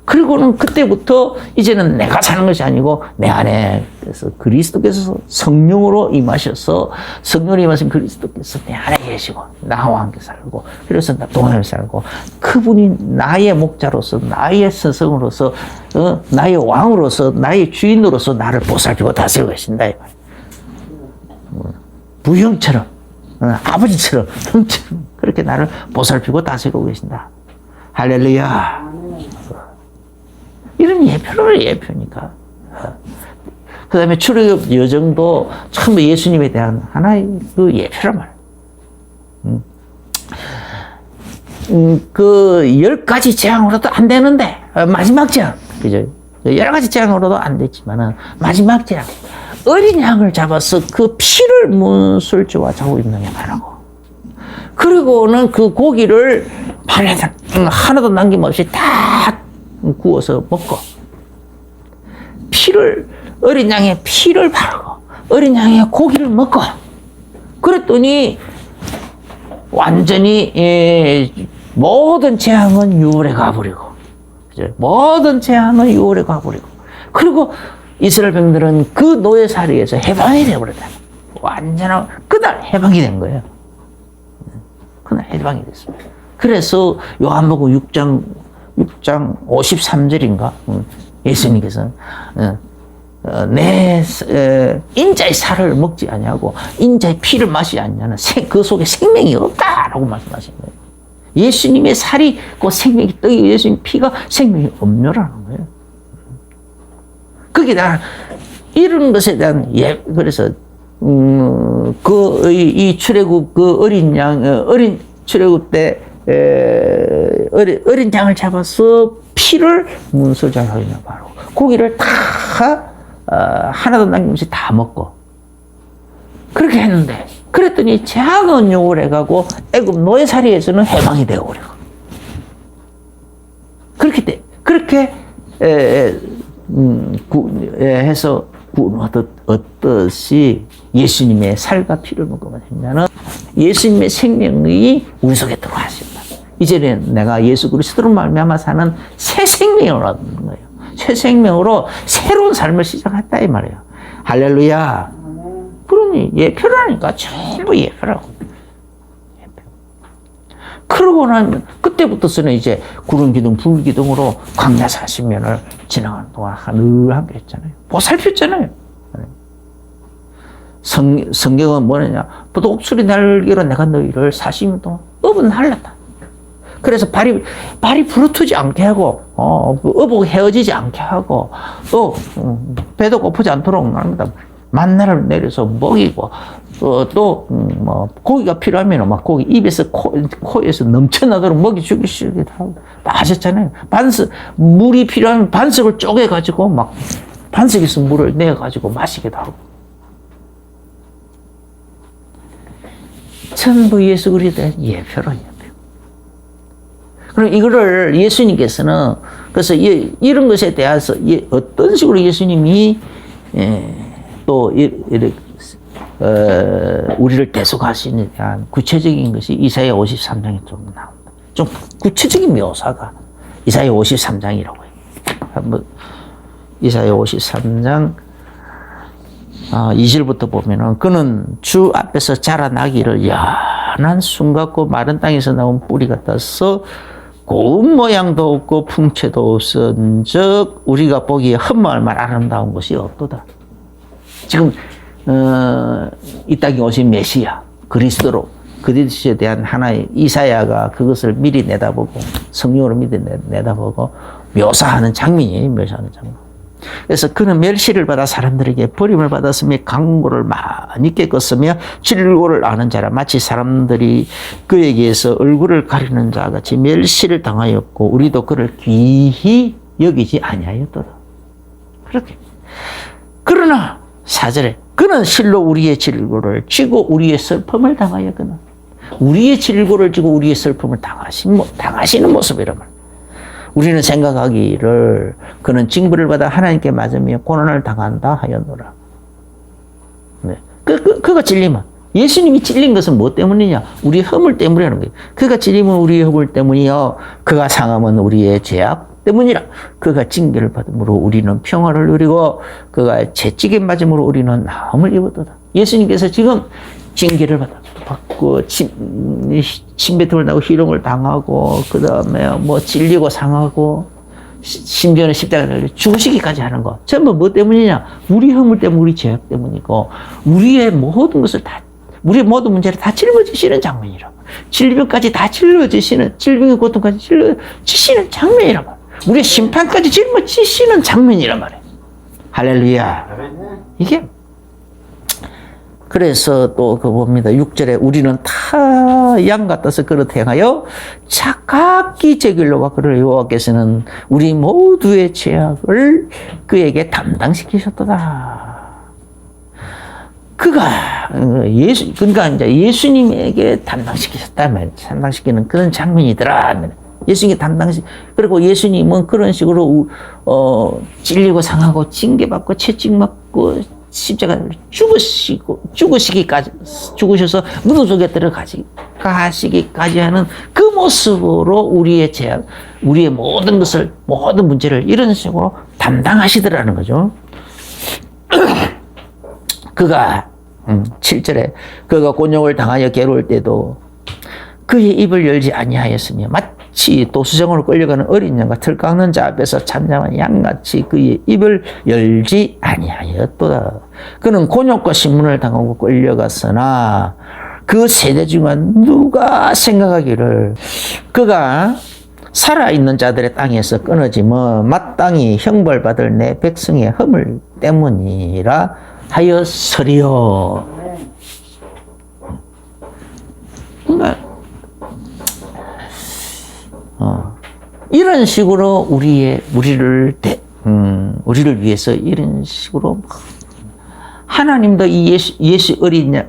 그리고는 그때부터 이제는 내가 사는 것이 아니고 내 안에 그래서 그리스도께서 성령으로 임하셔서 성령으로 임하신 그리스도께서 내 안에 계시고 나와 함께 살고 그래서 나 동안에 살고 그분이 나의 목자로서 나의 스승으로서 나의 왕으로서 나의 주인으로서 나를 보살피고 다스리고 계신다 이 말이에요. 부형처럼 아버지처럼 형처럼 그렇게 나를 보살피고 다스리고 계신다. 할렐루야. 이런 예표를 예표니까. 그 다음에 출애굽 여정도 전부 예수님에 대한 하나의 그 예표란 말이에요. 그 10가지 재앙으로도 안 되는데, 마지막 재앙, 그죠? 여러 가지 재앙으로도 안 됐지만은, 마지막 재앙. 어린 양을 잡아서 그 피를 문술주와 자고 있느냐 말하고. 그리고는 그 고기를 하나도 남김없이 다 구워서 먹고, 어린 양의 피를 바르고, 어린 양의 고기를 먹고, 그랬더니, 완전히, 모든 재앙은 6월에 가버리고, 모든 재앙은 6월에 가버리고, 그리고 이스라엘 병들은 그 노예살이에서 해방이 되어버렸다. 완전한, 그날 해방이 된 거예요. 그날 해방이 됐습니다. 그래서 요한복음 6장 53절인가? 예수님께서는, 내 인자의 살을 먹지 아니하고 인자의 피를 마시지 않냐는 그 속에 생명이 없다라고 말씀하신 거예요. 예수님의 살이 그 생명이 떡이 예수님 피가 생명이 없노라는 거예요. 그게 다 이런 것에 대한 그래서 이 출애굽 그 어린 출애굽 때 어린 양을 잡아서 피를 문설주하게 바르고 고기를 다 하나도 남김없이 다 먹고 그렇게 했는데 그랬더니 작은 욕을 해가고 애굽 노예살이에서는 해방이 되어버리고 그렇게 해서 어떻듯이 예수님의 살과 피를 먹으면 했냐는 예수님의 생명이 우리 속에 들어가신다. 이제는 내가 예수 그리스도로 말미암아 사는 새 생명을 얻는 거예요. 새 생명으로 새로운 삶을 시작했다 이 말이에요. 할렐루야. 그러니 예표라니까 전부 예표라고. 예표. 그러고 나면 그때부터서는 이제 구름 기둥, 불 기둥으로 광야 40년을 지나가는 동안 하늘하게 했잖아요. 보살폈잖아요. 성경은 뭐냐? 독수리 날개로 내가 너희를 40년 동안 업은 날랐다. 그래서 발이 부르트지 않게 하고, 어복 헤어지지 않게 하고, 또, 배도 고프지 않도록 합니다. 만나를 내려서 먹이고, 고기가 필요하면 막 고기 입에서, 코에서 넘쳐나도록 먹여주기도 하고, 다 하셨잖아요. 물이 필요하면 반석을 쪼개가지고, 막, 반석에서 물을 내어가지고 마시기도 하고. 전부 예수 그리스도의 예표로 예표. 그럼 이거를 예수님께서는 그래서 이런 것에 대해서 어떤 식으로 예수님이 또 우리를 대속하시는 데 대한 구체적인 것이 이사야 53장에 좀 나옵니다. 좀 구체적인 묘사가 이사야 53장이라고 해요. 한번 이사야 53장 2절부터 보면은 그는 주 앞에서 자라나기를 연한 숨 같고 마른 땅에서 나온 뿌리 같아서 고운 모양도 없고 풍채도 없은즉 우리가 보기에 흠모할 아름다운 것이 없도다. 지금 이 땅에 오신 메시아 그리스도로 그리스도에 대한 하나의 이사야가 그것을 미리 내다보고 성령으로 미리 내다보고 묘사하는 장면이에요. 묘사하는 장면. 그래서 그는 멸시를 받아 사람들에게 버림을 받았으며 강고를 많이 깨끗으며 진고를 아는 자라 마치 사람들이 그에게서 얼굴을 가리는 자 같이 멸시를 당하였고 우리도 그를 귀히 여기지 아니하였도다. 그렇게. 그러나 4절에 그는 실로 우리의 질고를 지고 우리의 슬픔을 당하였거늘. 우리의 질고를 지고 우리의 슬픔을 당하시는 모습이란 말이에요. 우리는 생각하기를 그는 징벌을 받아 하나님께 맞으며 고난을 당한다 하였노라. 네. 그가 찔리면 예수님이 찔린 것은 뭐 때문이냐? 우리 허물 때문이라는 거예요. 그가 찔리면 우리의 허물 때문이요. 그가 상함은 우리의 죄악 때문이라. 그가 징계를 받음으로 우리는 평화를 누리고 그가 채찍에 맞음으로 우리는 나음을 입었도다. 예수님께서 지금 징계를 받고 침뱉음을 나고 희롱을 당하고 그 다음에 뭐 찔리고 상하고 심지어는 십자가를 죽으시기까지 하는 거 전부 뭐 때문이냐? 우리 허물 때문에 우리 죄악 때문이고 우리의 모든 것을 다 우리의 모든 문제를 다 짊어지시는 장면이라고. 질병까지 다 짊어지시는, 질병의 고통까지 짊어지시는 장면이란 말이에요. 우리의 심판까지 짊어지시는 장면이란 말이에요. 할렐루야. 이게 그래서 또 그 봅니다. 6절에 우리는 다 양 같아서 그릇 행하여 착각기 제길로와 그를 여호와께서는 우리 모두의 죄악을 그에게 담당시키셨도다. 그가 그러니까 이제 예수님에게 담당시키셨다 말이에요. 담당시키는 그런 장면이더라. 예수님이 그리고 예수님은 그런 식으로 찔리고 상하고 징계받고 채찍맞고 십자가를 죽으셔서 무덤 속에 들어가시기까지 하는 그 모습으로 우리의 죄악, 우리의 모든 문제를 이런 식으로 담당하시더라는 거죠. 그가 7절에 그가 곤욕을 당하여 괴로울 때도 그의 입을 열지 아니하였으며 마치 도수정으로 끌려가는 어린 양과 틀 깎는 자 앞에서 잠잠한 양같이 그의 입을 열지 아니하였도다. 그는 곤욕과 신문을 당하고 끌려갔으나 그 세대 중에 누가 생각하기를 그가 살아있는 자들의 땅에서 끊어지면 마땅히 형벌받을 내 백성의 허물 때문이라 하였으리요. 그러니까 이런 식으로 우리를 위해서 이런 식으로 하나님도 이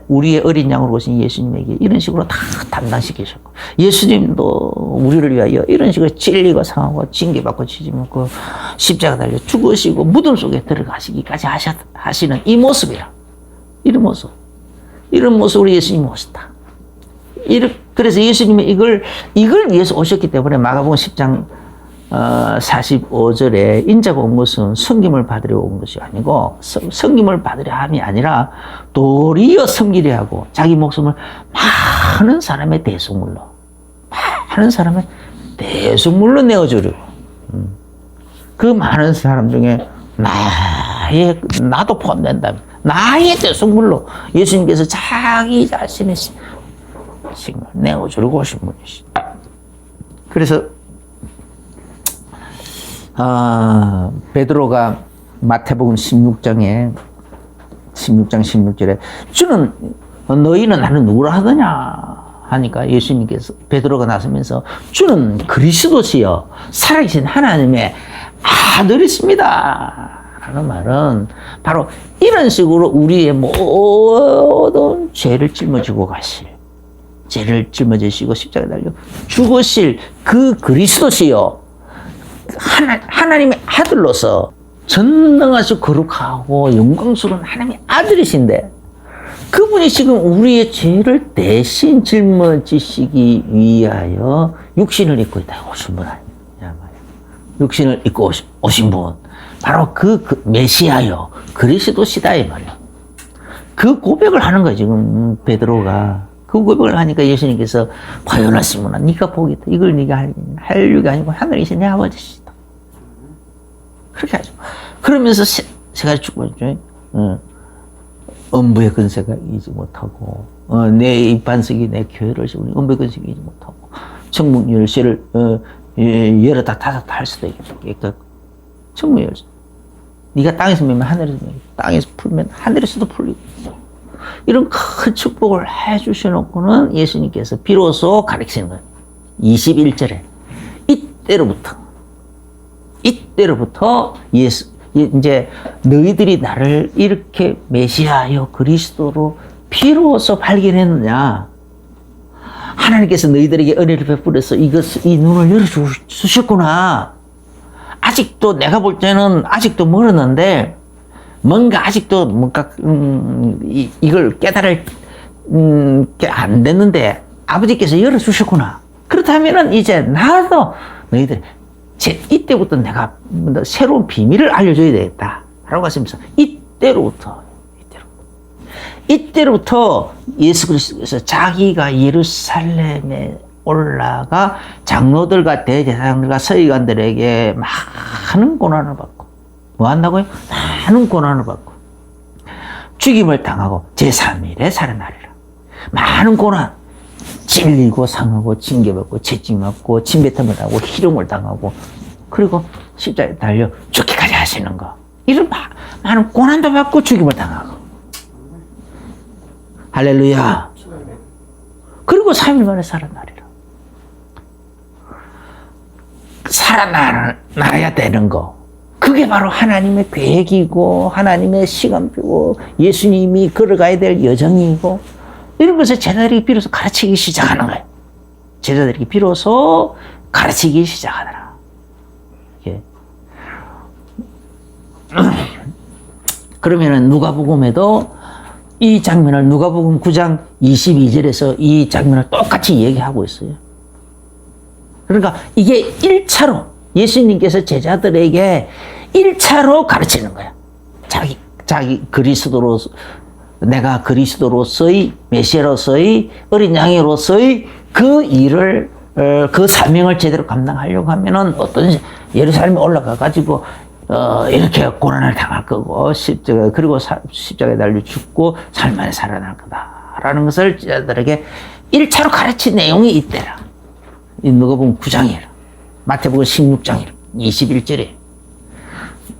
우리의 어린 양으로 오신 예수님에게 이런 식으로 다 담당시키셨고, 예수님도 우리를 위하여 이런 식으로 찔리고 상하고 징계받고 치지먹고 십자가 달려 죽으시고 무덤 속에 들어가시기까지 하시는 이 모습이야. 이런 모습 우리 예수님이 오셨다. 그래서 예수님이 이걸 위해서 오셨기 때문에 마가복음 10장 45절에 인자가 온 것은 섬김을 받으려 온 것이 아니고 섬김을 받으려 함이 아니라 도리어 섬기려 하고 자기 목숨을 많은 사람의 대속물로 내어주려고. 그 많은 사람 중에 나도 포함된다. 나의 대속물로 예수님께서 자기 자신의 생명을 내어주려고 오신 분이시. 그래서 베드로가 마태복음 16장 16절에 주는 너희는 나를 누구라 하더냐 하니까 예수님께서 베드로가 나서면서 주는 그리스도시요 살아계신 하나님의 아들이십니다 하는 말은 바로 이런 식으로 우리의 모든 죄를 짊어지시고 십자가에 달려 죽으실 그 그리스도시요 하나님의 아들로서 전능하시고 거룩하고 영광스러운 하나님의 아들이신데 그분이 지금 우리의 죄를 대신 짊어지시기 위하여 육신을 입고 있다 오신 분 아니냐. 육신을 입고 오신 분 바로 그 메시아요 그리스도시다 이 말이야. 그 고백을 하는 거야 지금 베드로가. 그 고백을 하니까 예수님께서 과연하 시몬아 네가 복이 있다. 이걸 네가 할 일이 아니고 하늘에 계신 내 아버지시다. 그렇게 하죠. 그러면서 세 가지 축복이죠. 음부의 근세가 이기지 못하고 내 입반석이 내 교회를 세우니 음부의 근세가 이기지 못하고 천국 열쇠를 열었다 닫았다 할 수도 있겠다. 천국 열쇠 네가 땅에서 매면 하늘에서 매고 땅에서 풀면 하늘에서도 풀리고 이런 큰 축복을 해주셔놓고는 예수님께서 비로소 가르치는 거예요. 21절에 이때로부터 이제 너희들이 나를 이렇게 메시아여 그리스도로 비로소 발견했느냐. 하나님께서 너희들에게 은혜를 베풀어서 이 눈을 열어주셨구나. 아직도 내가 볼 때는 아직도 멀었는데 뭔가 이걸 깨달을 게 안 됐는데 아버지께서 열어주셨구나. 그렇다면은 이제 나도 너희들 이때부터 내가 새로운 비밀을 알려줘야 되겠다 라고 하시면서 이때로부터 예수 그리스도께서 자기가 예루살렘에 올라가 장로들과 대제사장들과 서기관들에게 많은 고난을 받고 뭐 한다고요? 많은 고난을 받고 죽임을 당하고 제3일에 살아나리라. 많은 고난 찔리고 상하고 징계받고 채찍맞고 침뱉음을 하고 희롱을 당하고 그리고 십자가에 달려 죽기까지 하시는 거. 이런 많은 고난도 받고 죽임을 당하고. 할렐루야. 그리고 3일 만에 살아나리라. 살아나야 되는 거. 그게 바로 하나님의 계획이고 하나님의 시간표고 예수님이 걸어가야 될 여정이고 이런 것을 제자들이 비로소 가르치기 시작하는 거예요. 제자들이 비로소 가르치기 시작하더라. 예. 그러면은 누가복음에도 이 장면을 누가복음 9장 22절에서 이 장면을 똑같이 얘기하고 있어요. 그러니까 이게 1차로 예수님께서 제자들에게 1차로 가르치는 거야. 자기 그리스도로 내가 그리스도로서의 메시아로서의 어린 양으로서의 그 일을 그 사명을 제대로 감당하려고 하면은 어떤 예루살렘에 올라가 가지고 이렇게 고난을 당할 거고 그리고 십자가에 달려 죽고 삶 안에 살아날 거다라는 것을 제자들에게 1차로 가르친 내용이 있대라. 이 누가복음 9장이라. 마태복음 16장이라. 21절에.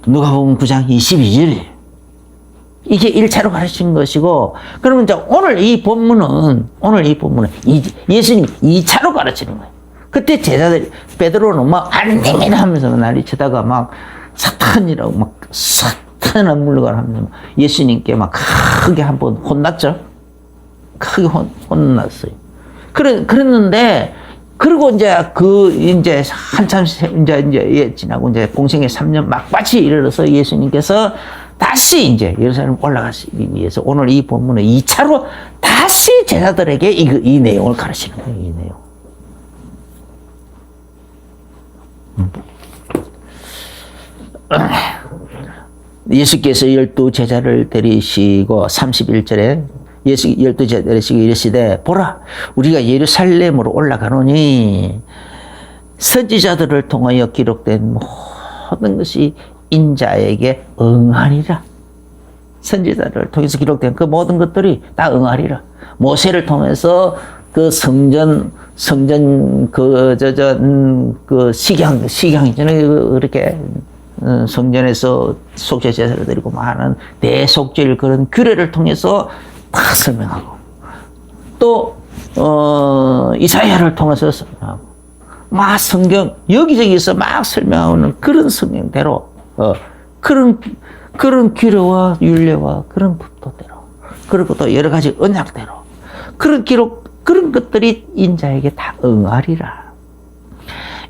누가복음 9장 22절에. 이게 1차로 가르친 것이고, 그러면 이제 오늘 이 본문은 예수님이 2차로 가르치는 거예요. 그때 제자들이, 베드로는 막 안 됩니다 하면서 난리 치다가 막 사탄이라고 막 사탄한 물러가라 하면서 예수님께 막 크게 한번 혼났죠? 크게 혼났어요. 그랬는데, 그리고 이제 한참 이제 지나고 이제 공생의 3년 막바지 이르러서 예수님께서 다시 이제 예루살렘 올라가시기 위해서 오늘 이 본문의 2차로 다시 제자들에게 이 내용을 가르치는 거예요, 이 내용. 예수께서 12 제자를 데리시고 31절에 예수 12 제자를 데리시고 이르시되 보라 우리가 예루살렘으로 올라가노니 선지자들을 통하여 기록된 모든 것이 인자에게 응하리라. 선지자들을 통해서 기록된 그 모든 것들이 다 응하리라. 모세를 통해서 그 성전 그 식양이잖아요. 그렇게 성전에서 속죄 제사를 드리고 많은 대속죄를 그런 규례를 통해서 다 설명하고 또 이사야를 통해서 설명하고 막 성경 여기저기서 막 설명하는 그런 성경대로 그런 규례와 율례와 그런 법도대로 그리고 또 여러 가지 언약대로 그런 것들이 인자에게 다 응하리라.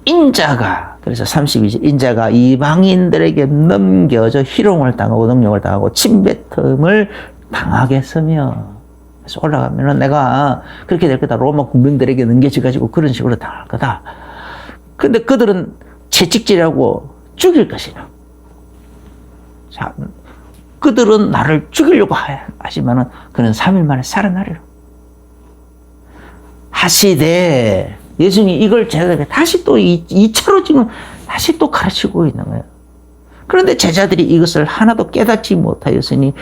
인자가 그래서 32절 인자가 이방인들에게 넘겨져 희롱을 당하고 능욕을 당하고 침뱉음을 당하겠으며 그래서 올라가면은 내가 그렇게 될 거다. 로마 군병들에게 넘겨져가지고 그런 식으로 당할 거다. 근데 그들은 채찍질하고 죽일 것이라. 자, 그들은 나를 죽이려고 하지만은 그는 3일 만에 살아나리라. 하시되 예수님이 이걸 제자들에게 다시 또 2차로 지금 다시 또 가르치고 있는 거예요. 그런데 제자들이 이것을 하나도 깨닫지 못하였으니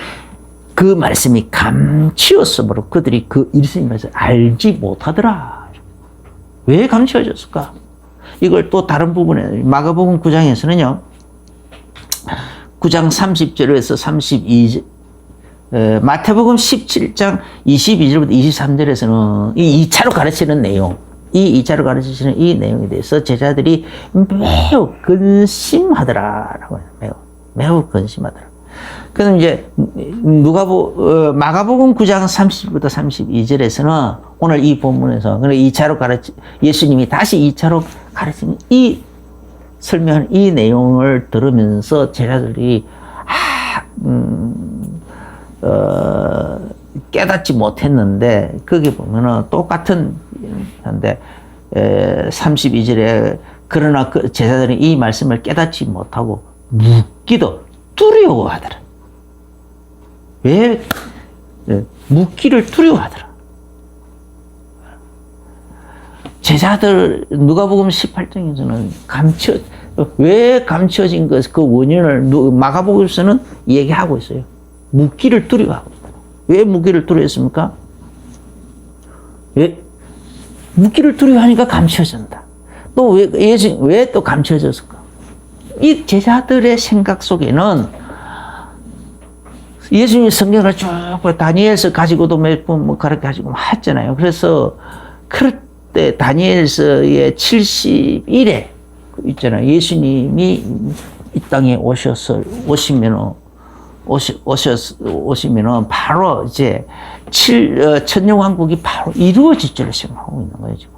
그 말씀이 감추었으므로 그들이 그 예수님의 말씀을 알지 못하더라. 왜 감추어졌을까? 이걸 또 다른 부분에 마가복음 9장에서는요. 9장 30절에서 32절 마태복음 17장 22절부터 23절에서는 이 2차로 가르치는 내용 이 2차로 가르치시는 이 내용에 대해서 제자들이 매우 근심하더라라고 해요. 매우 근심하더라. 그럼 이제 마가복음 9장 30절부터 32절에서는 오늘 이 본문에서 2차로 예수님이 다시 2차로 가르치는 설명한 이 내용을 들으면서 제자들이 깨닫지 못했는데 거기 보면은 똑같은 한데 32절에 그러나 그 제자들이 이 말씀을 깨닫지 못하고 묻기도 두려워하더라. 왜 묻기를 두려워하더라. 제자들 누가복음 18장에서는 왜 감춰진 것 그 원인을 마가복음에서는 얘기하고 있어요. 묻기를 두려워하고 있다. 왜 묻기를 두려워했습니까? 왜 묻기를 두려워하니까 감춰진다. 또 왜 또 감춰졌을까? 이 제자들의 생각 속에는 예수님이 성경을 쭉 다니엘서 가지고도 몇 번 뭐 그렇게 가지고 했잖아요. 그래서 그럴 때 다니엘서의 70일에 있잖아요. 예수님이 이 땅에 오시면은 바로 이제 천년왕국이 바로 이루어질 줄을 생각하고 있는 거예요, 지금.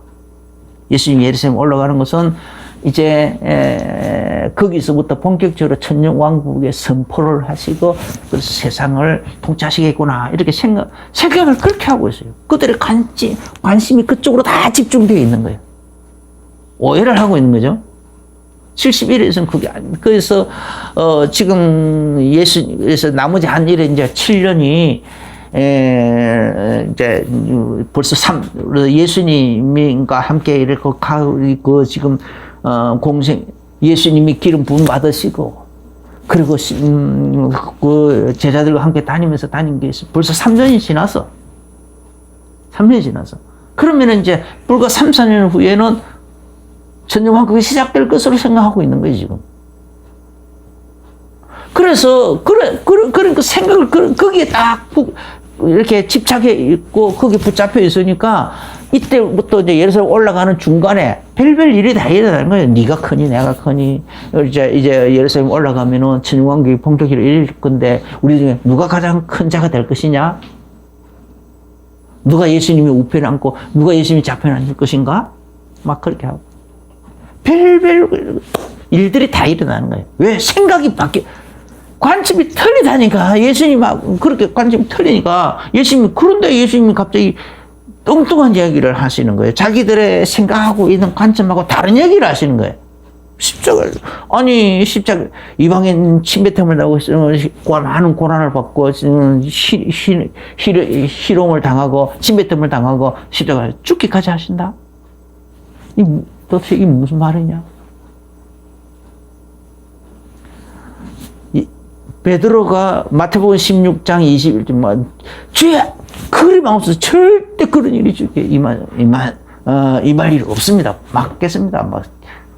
예수님이 예루살렘 올라가는 것은 이제 거기서부터 본격적으로 천년왕국의 선포를 하시고 그래서 세상을 통치하시겠구나 이렇게 생각을 그렇게 하고 있어요. 그들의 관심이 그쪽으로 다 집중되어 있는 거예요. 오해를 하고 있는 거죠. 71에서는 그게 그래서 지금 예수님에서 나머지 한 일에 이제 7년이 이제 벌써 예수님과 함께 이렇게 지금 예수님이 기름 부음 받으시고 그리고 그 제자들과 함께 다니면서 다닌 게 벌써 3년이 지났어. 3년이 지났어. 그러면 이제 불과 3, 4년 후에는 천년왕국이 시작될 것으로 생각하고 있는 거예요, 지금. 그래서, 그러니까 생각을 거기에 딱 이렇게 집착해 있고, 거기에 붙잡혀 있으니까, 이때부터 이제 예루살렘 올라가는 중간에 별별 일이 다 일어나는 거예요. 네가 크니, 내가 크니. 이제 예루살렘 올라가면은 천년왕국이 본격적으로 일어날 건데, 우리 중에 누가 가장 큰 자가 될 것이냐? 누가 예수님이 우편에 앉고, 누가 예수님이 좌편에 앉을 것인가? 막 그렇게 하고. 별별 일들이 다 일어나는 거예요. 왜? 생각이 관점이 틀리다니까. 예수님하고 그렇게 관점이 틀리니까 그런데 예수님이 갑자기 뚱뚱한 이야기를 하시는 거예요. 자기들의 생각하고 있는 관점하고 다른 얘기를 하시는 거예요. 십자가, 이방인 침뱉음을 나고 많은 고난을 받고, 희롱을 당하고, 침뱉음을 당하고, 십자가 죽기까지 하신다? 도대체 이게 무슨 말이냐? 베드로가 마태복음 16장 21절 주여 그리 마옵소서 절대 그런 일이 주께 임할 일 없습니다. 맡겠습니다.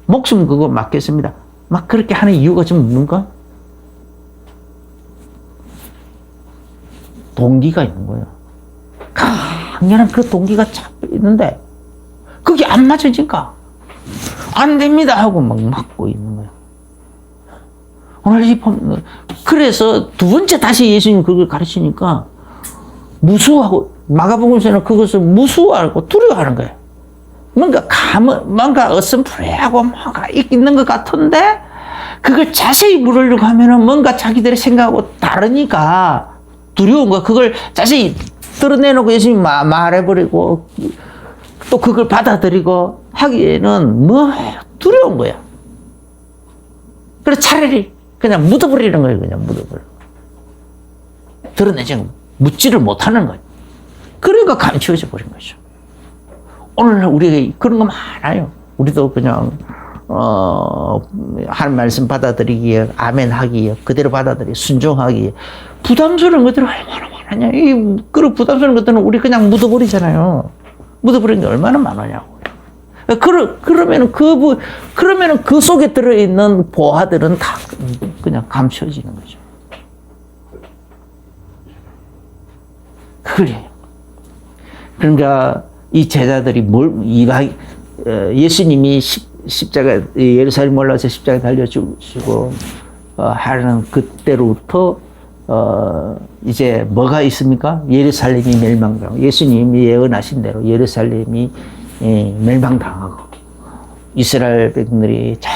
목숨 그거 맡겠습니다. 막 그렇게 하는 이유가 좀 뭔가? 동기가 있는 거예요. 강렬한 그 동기가 잡혀 있는데 그게 안 맞아지니까 안 됩니다 하고 막 막고 있는 거예요. 오늘 그래서 두 번째 다시 예수님 그걸 가르치니까 무수하고 마가복음서는 그것을 무수하고 두려워하는 거예요. 뭔가 어슴푸레하고 뭔가 있는 것 같은데 그걸 자세히 물으려고 하면은 뭔가 자기들의 생각하고 다르니까 두려운 거야. 그걸 자세히 드러내놓고 예수님이 말해버리고 또 그걸 받아들이고 하기에는 두려운 거야. 그래서 차라리 그냥 묻어버리는 거예요. 그냥 묻어버려. 드러내지 묻지를 못하는 거예요. 그러니까 감추어져 버린 거죠. 오늘날 우리가 그런 거 많아요. 우리도 그냥 한 말씀 받아들이기에 아멘 하기에 그대로 받아들이기 순종하기에 부담스러운 것들이 얼마나 많았냐. 그런 부담스러운 것들은 우리 그냥 묻어버리잖아요. 묻어버리는 게 얼마나 많으냐고. 그러면은 그 속에 들어있는 보화들은 다 그냥 감춰지는 거죠. 그래요. 그러니까 이 제자들이 예수님이 십자가 예루살렘 올라서 십자가에 달려 죽으시고 하는 그때로부터 이제 뭐가 있습니까? 예루살렘이 멸망당하고 예수님이 예언하신 대로 예루살렘이 멸망당하고 이스라엘 백성들이 전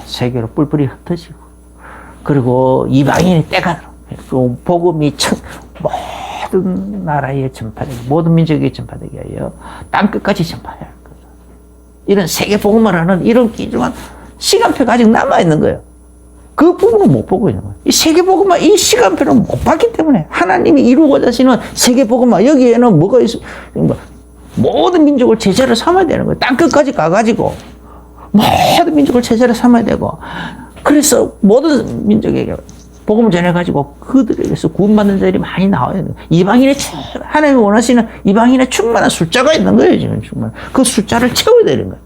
세계로 뿔뿔이 흩어지고 그리고 이방인의 때가 그 복음이 모든 나라에 전파되고 모든 민족에 전파되게 하여 땅 끝까지 전파해야 할 거다. 이런 세계 복음을 하는 이런 귀중한 시간표가 아직 남아 있는 거예요. 그 부분은 못 보고 있는 거예요. 이 세계 복음화 이 시간표는 못 봤기 때문에 하나님이 이루고자 하시는 세계 복음화 여기에는 뭐가 있어? 모든 민족을 제자로 삼아야 되는 거예요. 땅 끝까지 가가지고 모든 민족을 제자로 삼아야 되고 그래서 모든 민족에게 복음을 전해가지고 그들에게서 구원받는 자들이 많이 나와요. 하나님이 원하시는 이방인의 충만한 숫자가 있는 거예요, 지금 충만. 그 숫자를 채워야 되는 거예요.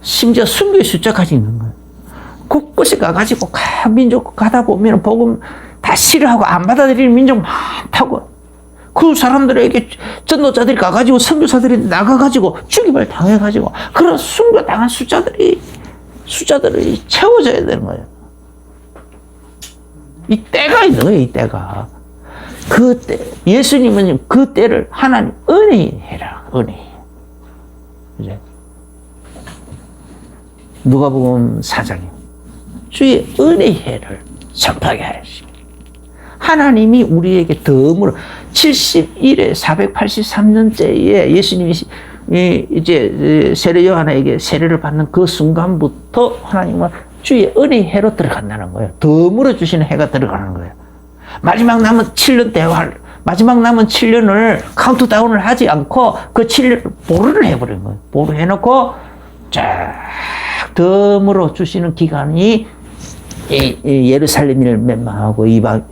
심지어 순교의 숫자까지 있는 거예요. 곳곳에 가가지고 민족 가다 보면 복음 다 싫어하고 안 받아들이는 민족 많다고. 그 사람들에게 전도자들이 가가지고 선교사들이 나가가지고 죽임을 당해가지고 그런 순교 당한 숫자들이 채워져야 되는 거예요. 이 때가 있는 거예요, 이 때가. 그 때, 예수님은 그 때를 하나님 은혜해라, 은혜. 그죠? 누가복음 4장에 주의 은혜의 해를 전파하게 하시고 하나님이 우리에게 덤으로 71에 483년째에 예수님이 이제 세례 요한에게 세례를 받는 그 순간부터 하나님은 주의 은혜의 해로 들어간다는 거예요. 덤으로 주시는 해가 들어가는 거예요. 마지막 남은 7년을 카운트다운을 하지 않고 그 7년을 보루를 해버린 거예요. 보루 해놓고 쫙 덤으로 주시는 기간이 예루살렘을 멸망하고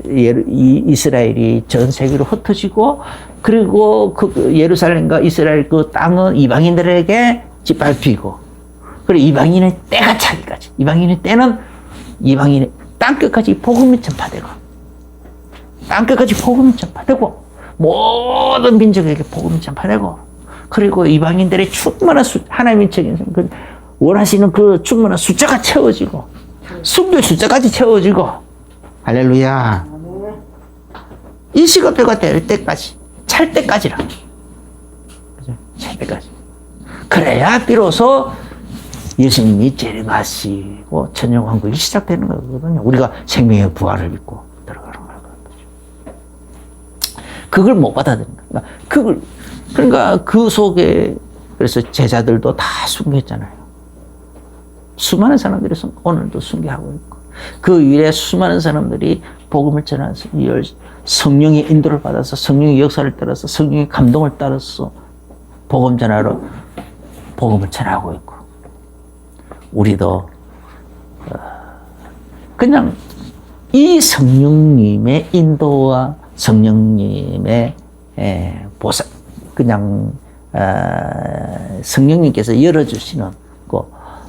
이스라엘이 전 세계로 흩어지고 그리고 그 예루살렘과 이스라엘 그 땅은 이방인들에게 짓밟히고 그리고 이방인의 때가 차기까지 이방인의 때는 이방인의 땅끝까지 복음이 전파되고 땅끝까지 복음이 전파되고 모든 민족에게 복음이 전파되고 그리고 이방인들의 충만한 하나님의 원하시는 그 충만한 숫자가 채워지고 순교 숫자까지 채워지고 할렐루야. 이 시간표가 될 때까지 찰 때까지라. 그죠? 찰 때까지. 그래야 비로소 예수님이 재림하시고 천년왕국이 시작되는 거거든요. 우리가 생명의 부활을 믿고 들어가는 거거든요. 그걸 못 받아들이는 거야. 그러니까 그 속에 그래서 제자들도 다 순교했잖아요. 수많은 사람들이 오늘도 순교하고 있고 그 위에 수많은 사람들이 복음을 전하서 성령의 인도를 받아서 성령의 역사를 따라서 성령의 감동을 따라서 복음 전하러 복음을 전하고 있고 우리도 그냥 이 성령님의 인도와 성령님의 보살 그냥 성령님께서 열어주시는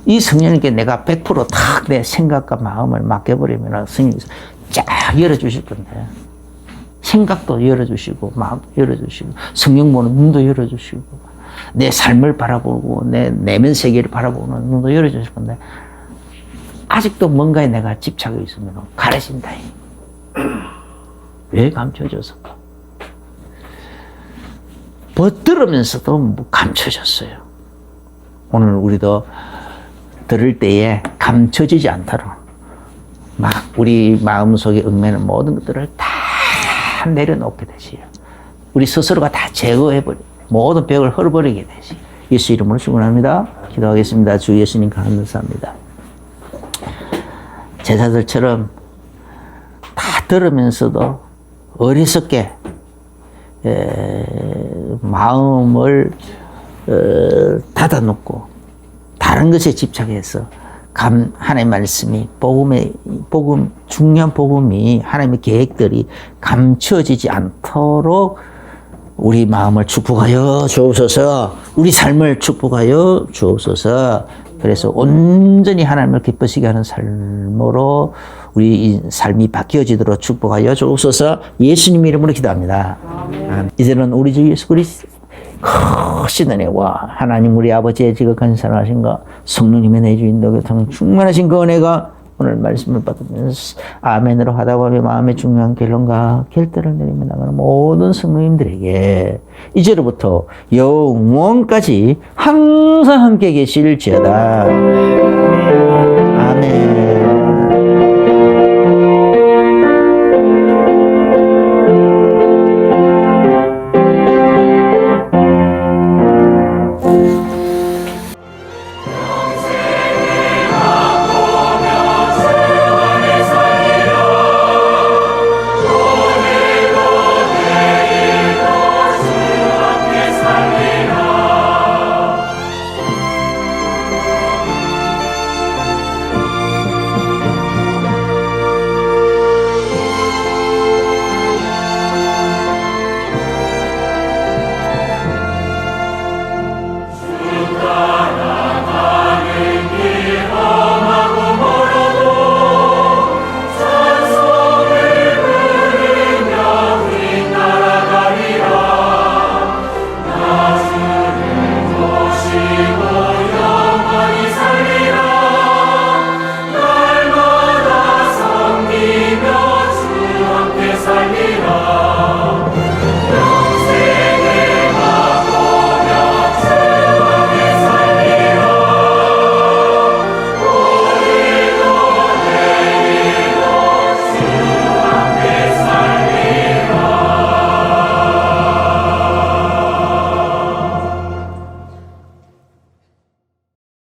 이 성령님께 내가 100% 내 생각과 마음을 맡겨버리면 성령님께서 쫙 열어주실 건데 생각도 열어주시고 마음도 열어주시고 성령 보는 눈도 열어주시고 내 삶을 바라보고 내 내면 세계를 바라보는 눈도 열어주실 건데 아직도 뭔가에 내가 집착이 있으면 가르친다. 왜 감춰졌을까? 들으면서도 감춰졌어요. 오늘 우리도 들을 때에 감춰지지 않도록 막 우리 마음속에 얽매는 모든 것들을 다 내려놓게 되시요. 우리 스스로가 다 제거해버려 모든 벽을 헐어버리게 되시. 예수 이름으로 축원합니다. 기도하겠습니다. 주 예수님 감사합니다. 제자들처럼 다 들으면서도 어리석게 마음을 닫아놓고 다른 것에 집착해서 하나님의 말씀이 복음 중요한 복음이 하나님의 계획들이 감춰지지 않도록 우리 마음을 축복하여 주옵소서. 우리 삶을 축복하여 주옵소서. 그래서 온전히 하나님을 기쁘시게 하는 삶으로 우리 삶이 바뀌어지도록 축복하여 주옵소서. 예수님 이름으로 기도합니다. 이제는 우리 주 예수 그리스도 크신 은혜와 하나님 우리 아버지의 지극한 사랑하신가 성령님의 내주인도 교통 충만하신 그 은혜가 오늘 말씀을 받으면서 아멘으로 하다 보면 마음의 중요한 결론과 결단을 내리며 나가는 모든 성도님들에게 이제로부터 영원까지 항상 함께 계실지어다. 아멘.